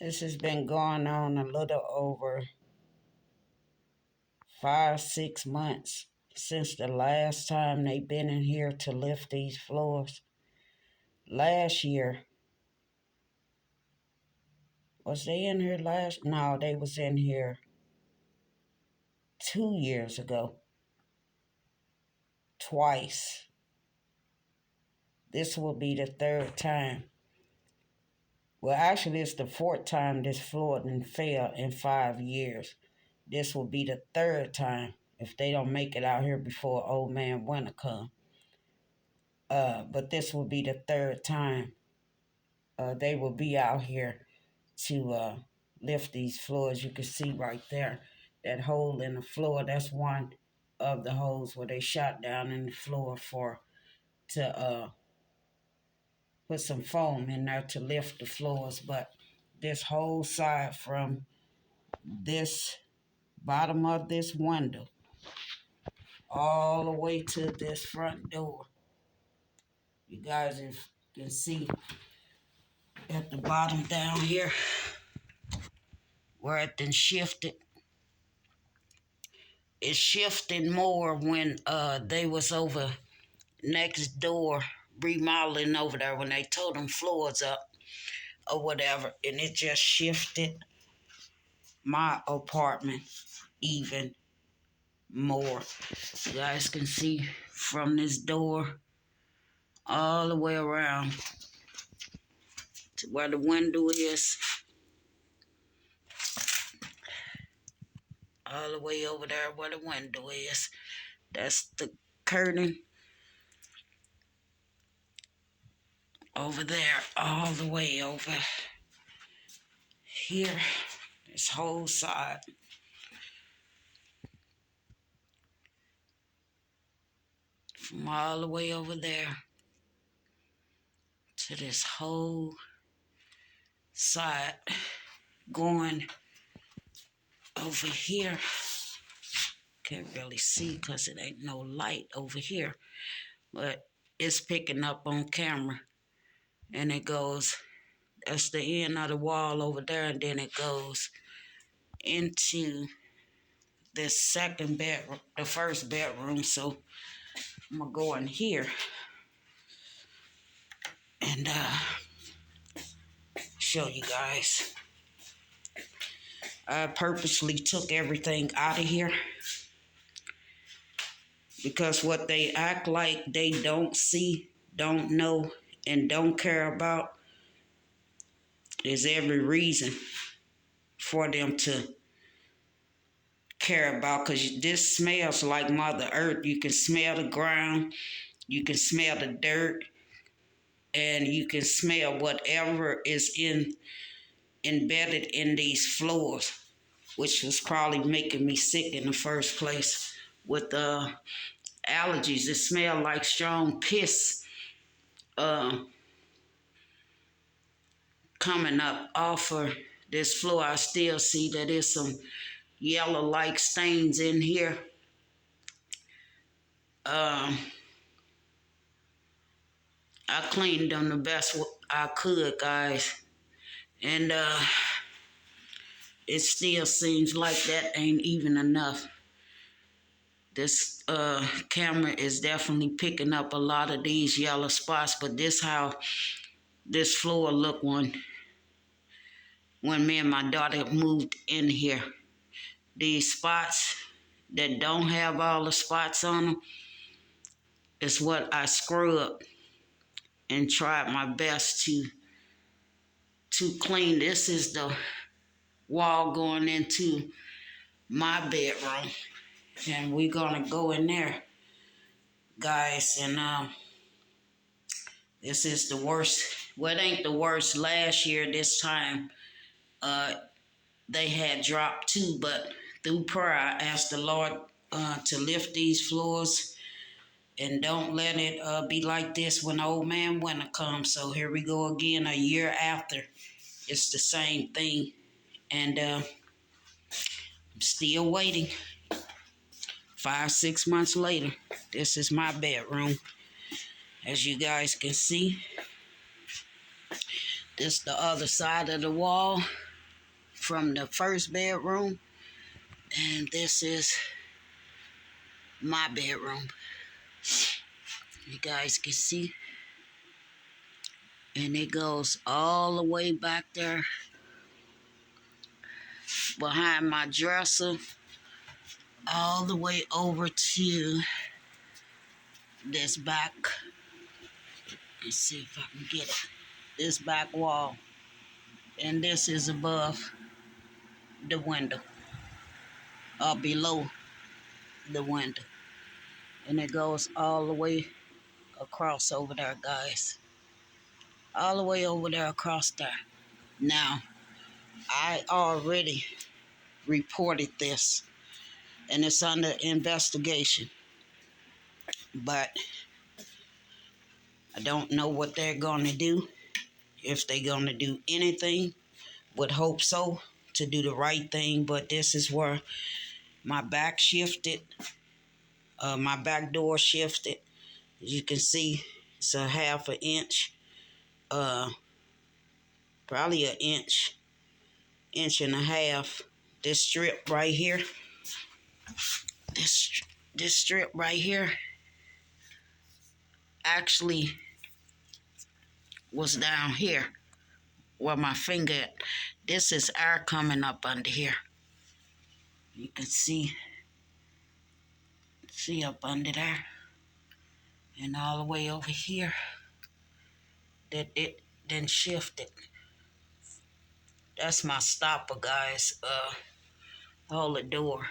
This has been going on a little over 5, 6 months since the last time they been in here to lift these floors. Last year, was they in here last? No, they was in here 2 years ago, twice. This will be the third time. Well, actually, it's the fourth time this floor done fell in 5 years. This will be the third time if they don't make it out here before old man winter come. But this will be the third time they will be out here to lift these floors. You can see right there that hole in the floor. That's one of the holes where they shot down in the floor to put some foam in there to lift the floors. But this whole side from this bottom of this window all the way to this front door, you guys can see at the bottom down here where it then shifted. It shifted more when they was over next door remodeling over there when they tore them floors up or whatever, and it just shifted my apartment even more. You guys can see from this door all the way around to where the window is, all the way over there where the window is. That's the curtain. Over there, all the way over here, this whole side. From all the way over there to this whole side going over here. Can't really see because it ain't no light over here, but it's picking up on camera. And it goes, that's the end of the wall over there, and then it goes into this second bedroom, the first bedroom. So I'm gonna go in here and show you guys. I purposely took everything out of here because what they act like they don't see, don't know, and don't care about is every reason for them to care about, because this smells like Mother Earth. You can smell the ground, you can smell the dirt, and you can smell whatever is embedded in these floors, which was probably making me sick in the first place with allergies. It smelled like strong piss coming up off of this floor. I still see that there's some yellow-like stains in here. I cleaned them the best I could, guys. And it still seems like that ain't even enough. This camera is definitely picking up a lot of these yellow spots, but this how this floor looked when me and my daughter moved in here. These spots that don't have all the spots on them is what I scrubbed and tried my best to clean. This is the wall going into my bedroom, and we're gonna go in there, guys. And this is the worst. Well, it ain't the worst. Last year this time they had dropped too, but through prayer I asked the Lord to lift these floors and don't let it be like this when old man winter comes. So here we go again a year after. It's the same thing, and I'm still waiting. 5, 6 months later, this is my bedroom. As you guys can see, this is the other side of the wall. from the first bedroom, and this is my bedroom. You guys can see, and it goes all the way back there behind my dresser, all the way over to this back. Let's see if I can get it. This back wall, and this is above the window, or below the window, and it goes all the way across over there, guys. All the way over there across there. Now, I already reported this, and it's under investigation, but I don't know what they're going to do, if they're going to do anything. Would hope so, to do the right thing, but this is where my back shifted. My back door shifted. As you can see, it's a half an inch, probably an inch and a half. This strip right here, this strip right here actually was down here where my finger at. This is air coming up under here. You can see up under there, and all the way over here that it then shifted. That's my stopper, guys. Hold the door,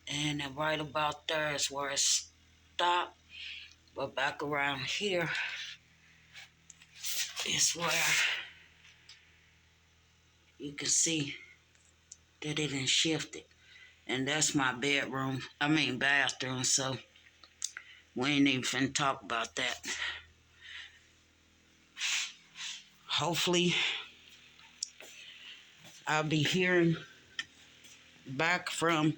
and then right about there is where it stopped. But back around here is where you can see that it done shifted. And that's my bathroom, so we ain't even finna talk about that. Hopefully, I'll be hearing back from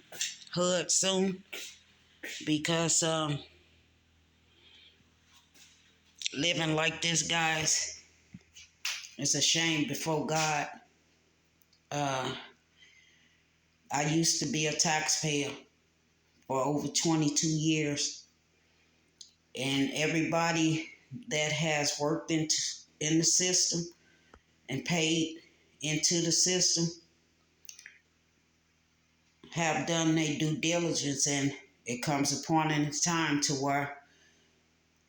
HUD soon, because living like this, guys, it's a shame before God. I used to be a taxpayer for over 22 years, and everybody that has worked in the system and paid into the system have done their due diligence, and it comes upon a time to where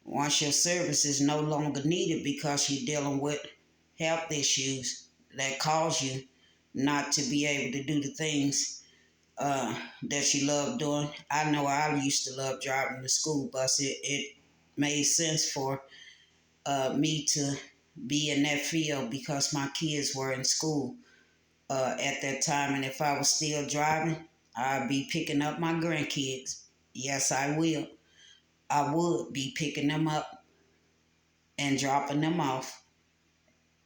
once your service is no longer needed because you're dealing with health issues that cause you not to be able to do the things that you love doing. I know I used to love driving the school bus. It made sense for me to be in that field because my kids were in school at that time. And if I was still driving, I'd be picking up my grandkids. Yes, I will. I would be picking them up and dropping them off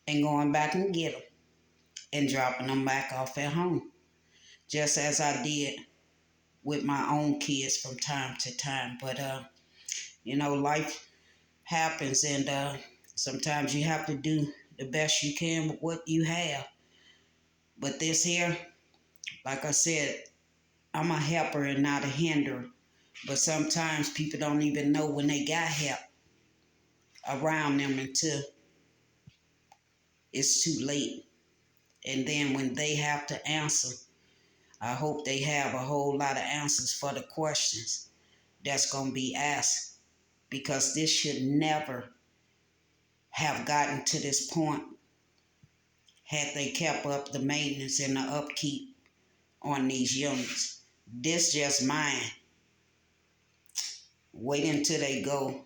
and going back and get them and dropping them back off at home, just as I did with my own kids from time to time. But, life happens, and sometimes you have to do the best you can with what you have. But this here, like I said, I'm a helper and not a hinderer. But sometimes people don't even know when they got help around them until it's too late. And then when they have to answer, I hope they have a whole lot of answers for the questions that's going to be asked, because this should never have gotten to this point had they kept up the maintenance and the upkeep on these units. This just mine. Wait until they go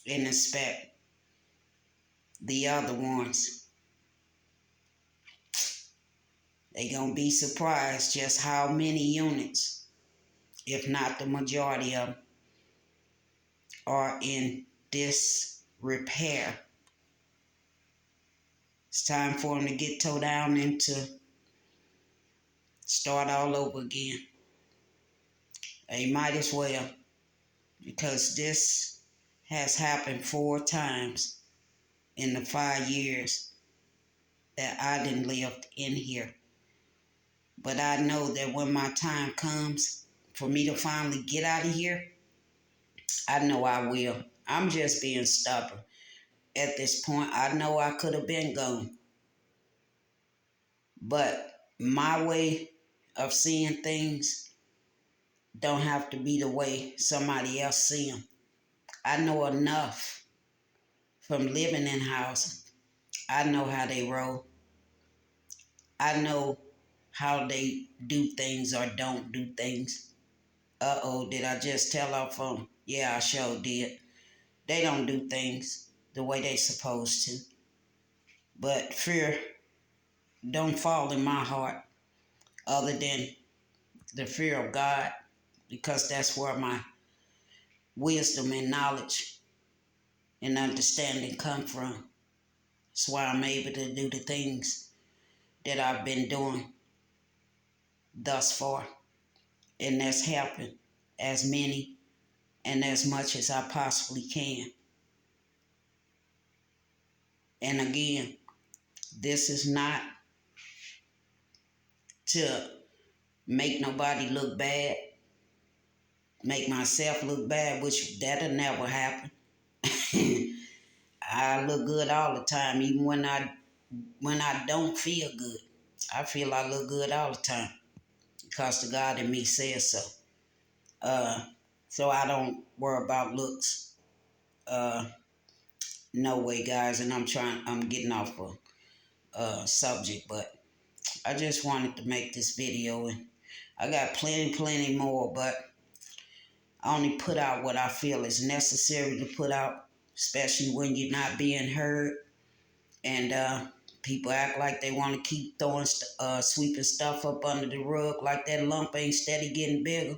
and inspect the other ones. They gonna be surprised just how many units, if not the majority of them, are in disrepair. It's time for them to get towed down and to start all over again. They might as well, because this has happened 4 times in the 5 years that I didn't live in here. But I know that when my time comes for me to finally get out of here, I know I will. I'm just being stubborn. At this point, I know I could have been gone. But my way of seeing things don't have to be the way somebody else see them. I know enough from living in housing. I know how they roll. I know how they do things or don't do things. Uh-oh, did I just tell off on them? Yeah, I sure did. They don't do things the way they supposed to. But fear don't fall in my heart other than the fear of God, because that's where my wisdom and knowledge and understanding come from. That's why I'm able to do the things that I've been doing thus far. And that's helping as many and as much as I possibly can. And again, this is not to make nobody look bad, make myself look bad, which that'll never happen. I look good all the time, even when I don't feel good. I feel I look good all the time because the God in me says so. Uh, so I don't worry about looks. Uh, no way, guys. And I'm getting off a subject, but I just wanted to make this video, and I got plenty more, but I only put out what I feel is necessary to put out, especially when you're not being heard. And people act like they want to keep throwing, sweeping stuff up under the rug like that lump ain't steady getting bigger.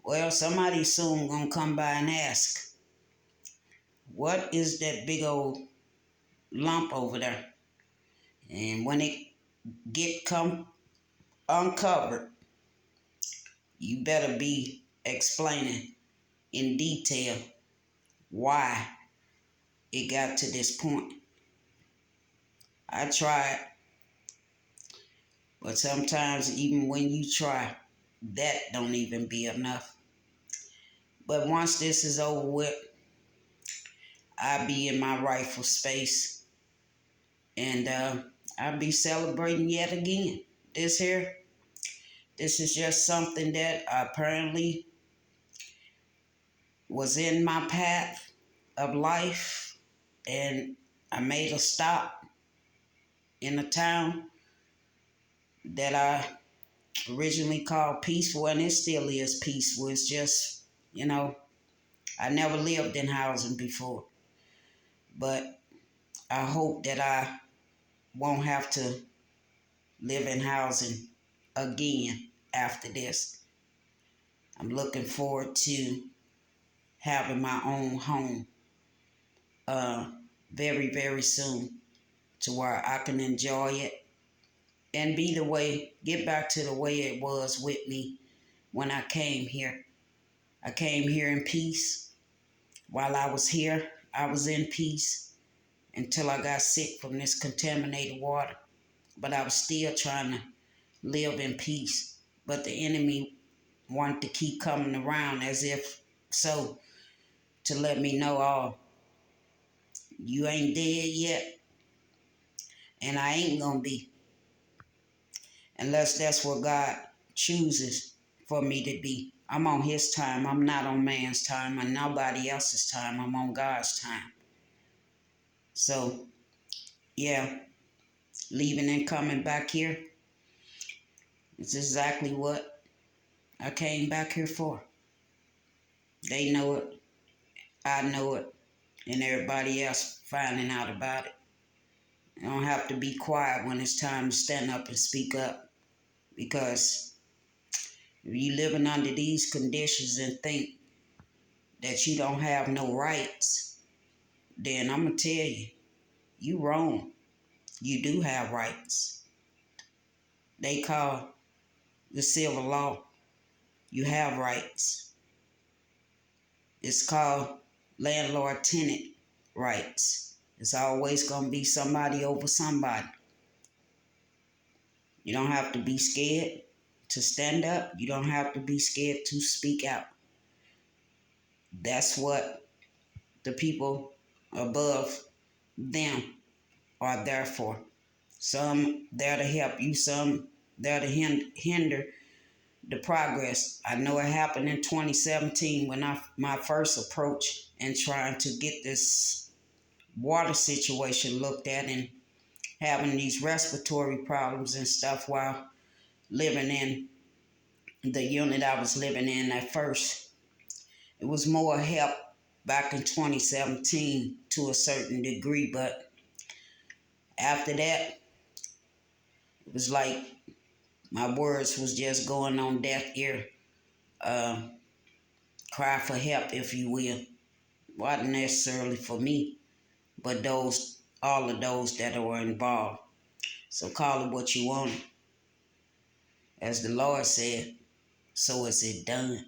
Well, somebody soon gonna come by and ask, what is that big old lump over there? And when it come uncovered, you better be explaining in detail why it got to this point. I tried, but sometimes even when you try, that don't even be enough. But once this is over with, I'll be in my rightful space, and I'll be celebrating yet again. This is just something that apparently was in my path of life, and I made a stop in a town that I originally called peaceful, and it still is peaceful. It's just, I never lived in housing before, but I hope that I won't have to live in housing again after this. I'm looking forward to having my own home very, very soon, to where I can enjoy it and get back to the way it was with me when I came here. I came here in peace. While I was here, I was in peace until I got sick from this contaminated water. But I was still trying to live in peace. But the enemy wanted to keep coming around as if so, to let me know, oh, you ain't dead yet, and I ain't gonna be, unless that's what God chooses for me to be. I'm on his time. I'm not on man's time and nobody else's time. I'm on God's time. So, yeah, leaving and coming back here is exactly what I came back here for. They know it, I know it, and everybody else finding out about it. You don't have to be quiet when it's time to stand up and speak up, because if you living under these conditions and think that you don't have no rights, then I'm going to tell you, you wrong. You do have rights. They call the civil law. You have rights. It's called landlord-tenant rights. It's always going to be somebody over somebody. You don't have to be scared to stand up. You don't have to be scared to speak out. That's what the people above them are there for. Some there to help you, some there to hinder the progress. I know it happened in 2017 when my first approach and trying to get this water situation looked at and having these respiratory problems and stuff while living in the unit I was living in at first. It was more help back in 2017 to a certain degree, but after that, it was like my words was just going on deaf ear. Uh, Cry for help, if you will. Wasn't necessarily for me, but all of those that were involved. So call it what you want. As the Lord said, so is it done.